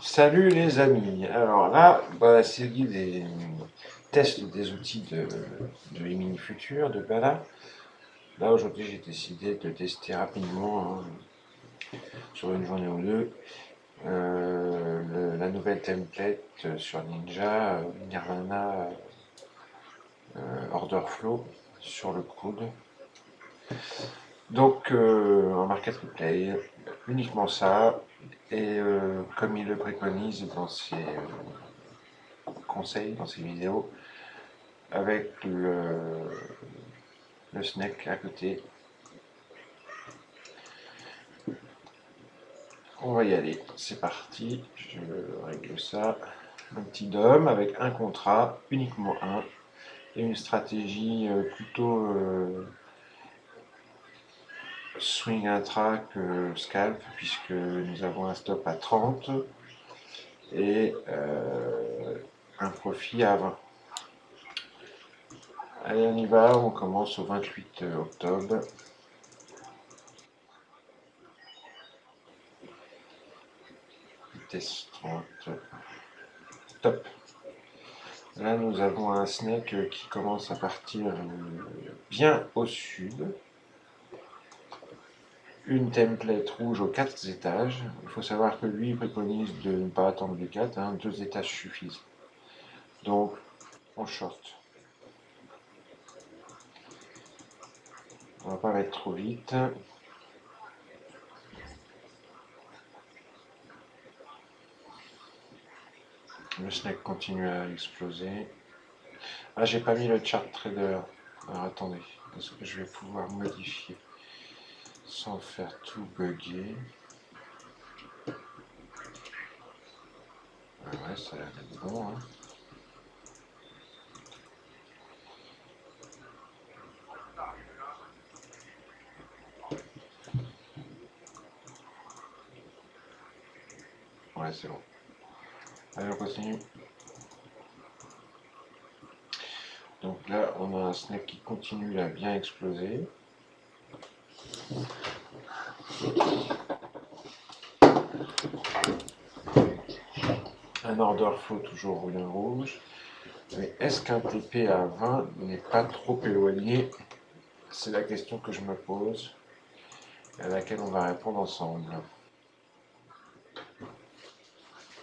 Salut les amis. Alors là, dans la série des tests des outils de Emini Future, de Bala, là aujourd'hui j'ai décidé de tester rapidement, sur une journée ou deux, la nouvelle template sur Ninja, Nirvana Order Flow sur le coude. Donc en market replay, uniquement ça, et comme il le préconise dans ses conseils, dans ses vidéos, avec le snack à côté. On va y aller, c'est parti, je règle ça. Un petit DOM avec un contrat, uniquement un, et une stratégie plutôt swing intra que scalp, puisque nous avons un stop à 30 et un profit à 20. Allez, on y va, on commence au 28 octobre. Vitesse 30. Top. Là, nous avons un snake qui commence à partir bien au sud. Une template rouge aux 4 étages. Il faut savoir que lui, il préconise de ne pas attendre les 4, 2 étages suffisent. Donc, on short. On va pas mettre trop vite. Le snake continue à exploser. Ah, j'ai pas mis le chart trader. Alors attendez, est-ce que je vais pouvoir modifier sans faire tout bugger? Ah ouais, ça a l'air d'être bon, hein. Ouais, c'est bon. Allez, on continue. Donc là, on a un snake qui continue à bien exploser. Un order flow toujours rouge. Mais est-ce qu'un TP à 20 n'est pas trop éloigné? C'est la question que je me pose et à laquelle on va répondre ensemble.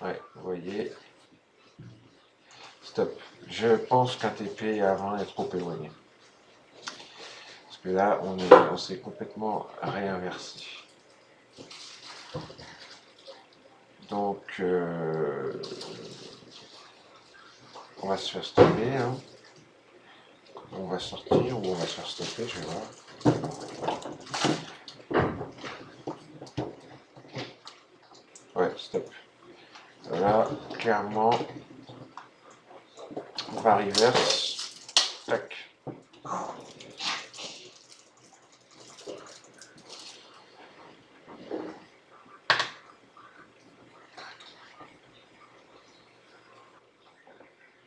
Ouais, vous voyez. Stop. Je pense qu'un TP à 20 est trop éloigné. Parce que là, on s'est complètement réinversé. Donc, on va se faire stopper. On va sortir ou on va se faire stopper, je vais voir. Ouais, stop. Là, clairement, on va reverse. Tac.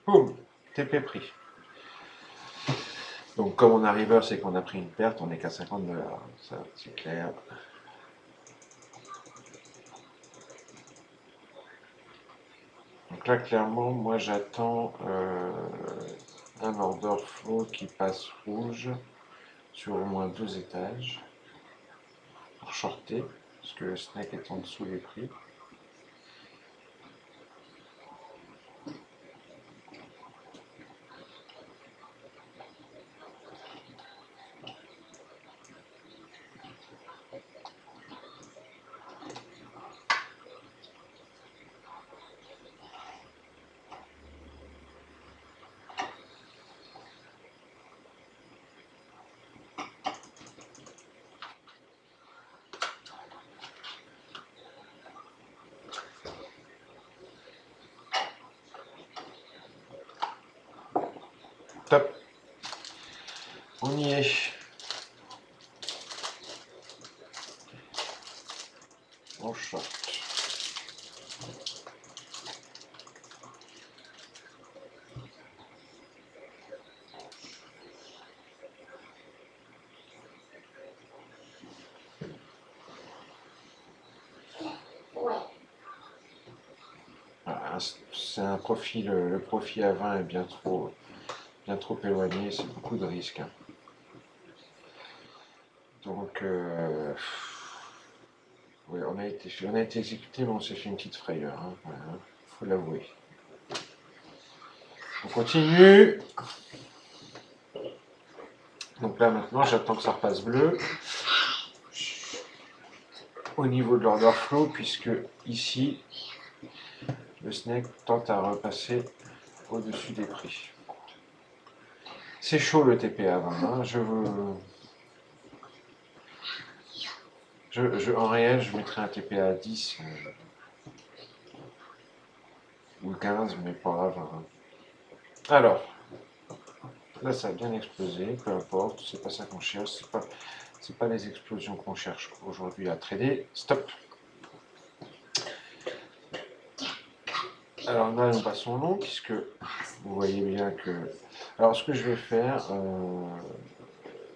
Boum. TP pris. Donc comme on a reverse et qu'on a pris une perte, on n'est qu'à 50 $. Ça, c'est clair. Donc là, clairement, moi j'attends un order flow qui passe rouge sur au moins 2 étages pour shorter, parce que le snake est en dessous des prix. Top. On y est. On short. c'est un profil, le profil à 20 est bien trop éloigné, c'est beaucoup de risques. Hein. Donc, ouais, on a été exécuté, mais on s'est fait une petite frayeur, hein, voilà, faut l'avouer. On continue. Donc là maintenant, j'attends que ça repasse bleu. Au niveau de l'order flow, puisque ici, le snake tente à repasser au-dessus des prix. C'est chaud le TPA 20, hein. En réel, je mettrais un TPA à 10 ou 15, mais pas à 20. Hein. Alors, là ça a bien explosé, peu importe, c'est pas ça qu'on cherche, c'est pas les explosions qu'on cherche aujourd'hui à trader. Stop. Alors là, nous passons long, puisque vous voyez bien que... Alors ce que je vais faire,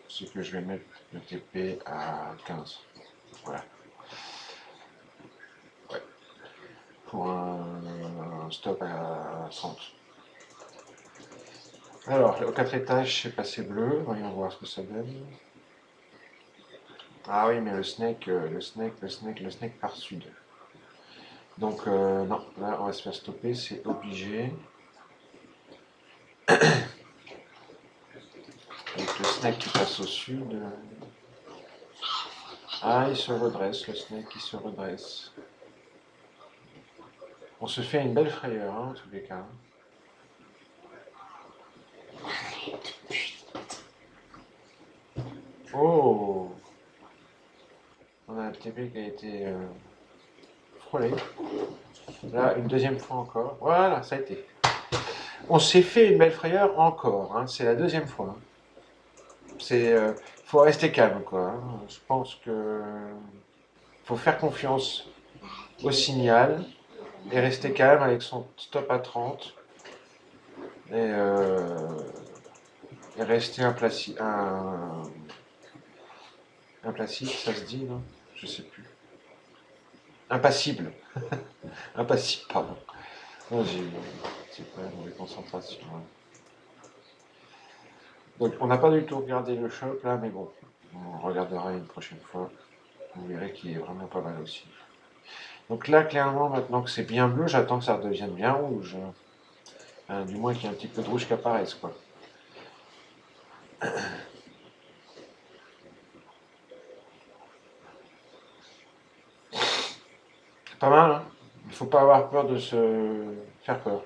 c'est que je vais mettre le TP à 15. Voilà. Ouais. Pour un stop à 30. Alors, au 4 étages, c'est passé bleu. Voyons voir ce que ça donne. Ah oui, mais le snake part sud. Donc, non, là, on va se faire stopper, c'est obligé. Avec le snake qui passe au sud. Ah, il se redresse, le snake, il se redresse. On se fait une belle frayeur, hein, en tous les cas. Oh! On a un TP qui a été frôlé. Là, une deuxième fois encore. Voilà, ça a été. On s'est fait une belle frayeur encore. Hein. C'est la deuxième fois. C'est, faut rester calme, quoi. Hein. Je pense que faut faire confiance au signal et rester calme avec son stop à 30 et rester impassible, ça se dit, non? Je sais plus. Impassible. Impassible, pardon. Oh, j'ai pas une mauvaise concentration. Hein. Donc, on n'a pas du tout regardé le choc là, mais bon, on regardera une prochaine fois. Vous verrez qu'il est vraiment pas mal aussi. Donc là, clairement, maintenant que c'est bien bleu, j'attends que ça redevienne bien rouge. Hein, du moins qu'il y ait un petit peu de rouge qui apparaisse, quoi. C'est pas mal, hein. Il faut pas avoir peur de se faire peur.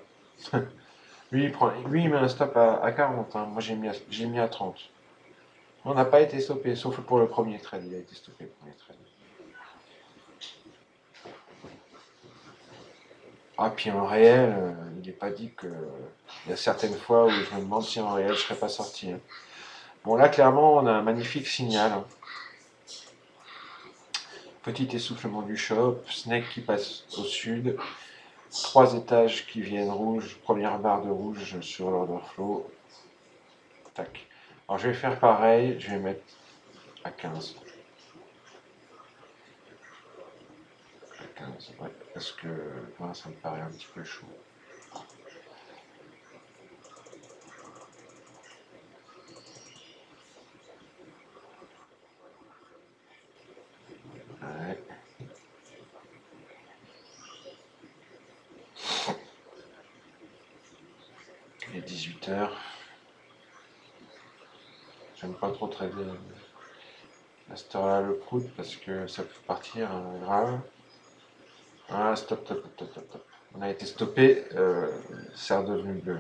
Lui, il met un stop à 40. Hein. Moi, j'ai mis à 30. On n'a pas été stoppé, sauf pour le premier trade. Il a été stoppé le premier trade. Ah, puis en réel, il n'est pas dit que... Il y a certaines fois où je me demande si en réel je ne serais pas sorti. Hein. Bon, là, clairement, on a un magnifique signal. Hein. Petit essoufflement du shop, snake qui passe au sud, 3 étages qui viennent rouge, première barre de rouge sur l'order flow. Tac. Alors je vais faire pareil, je vais mettre à 15. À 15, ouais, parce que moi ça me paraît un petit peu chaud. Ouais. Il est 18h. J'aime pas trop trader à cette heure-là le prout parce que ça peut partir grave. Ah, stop, stop, stop, stop, stop. On a été stoppé, c'est redevenu bleu.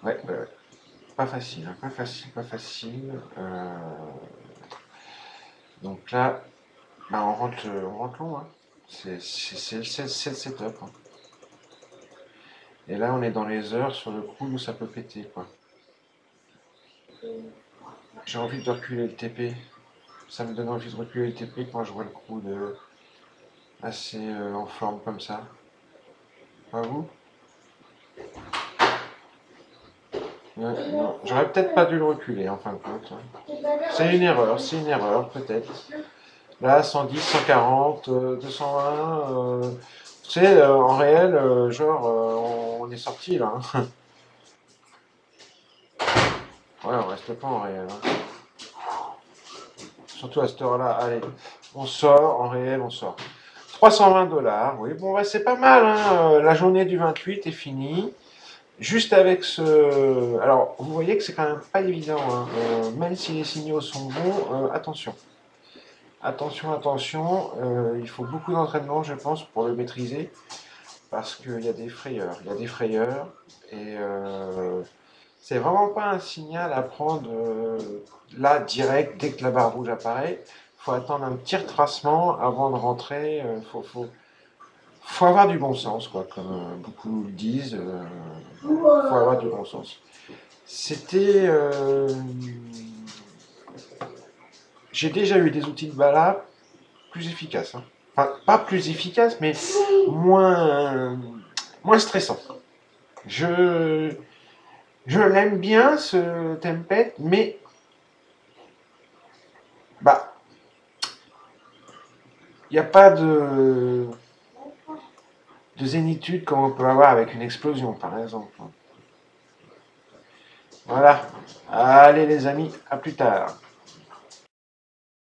Ouais, ouais. Pas facile, hein, pas facile, pas facile. Donc là, bah on rentre long. Hein. C'est le setup. Hein. Et là, on est dans les heures sur le coup où ça peut péter, quoi. J'ai envie de reculer le TP. Ça me donne envie de reculer le TP quand je vois le crew assez en forme comme ça. Pas vous? Non. J'aurais peut-être pas dû le reculer en fin de compte. Hein. C'est une erreur peut-être. Là, 110, 140, 220, Tu sais, en réel, genre, on est sorti là. Hein. Ouais, on reste pas en réel. Hein. Surtout à cette heure-là. Allez, on sort, en réel, on sort. 320 $, oui, bon, ouais, c'est pas mal. Hein. La journée du 28 est finie. Juste avec ce... Alors, vous voyez que c'est quand même pas évident. Hein. Même si les signaux sont bons, attention. Attention, attention. Il faut beaucoup d'entraînement, je pense, pour le maîtriser. Parce qu'il y a des frayeurs. Il y a des frayeurs. Et c'est vraiment pas un signal à prendre là, direct, dès que la barre rouge apparaît. Il faut attendre un petit retracement avant de rentrer. Faut avoir du bon sens, quoi, comme beaucoup le disent. Faut avoir du bon sens. C'était. J'ai déjà eu des outils de bala plus efficaces. Hein. Enfin, pas plus efficaces, mais moins stressants. Je, je l'aime bien, ce tempête, mais bah, il n'y a pas de zénitude comme on peut avoir avec une explosion, par exemple. Voilà. Allez les amis, à plus tard.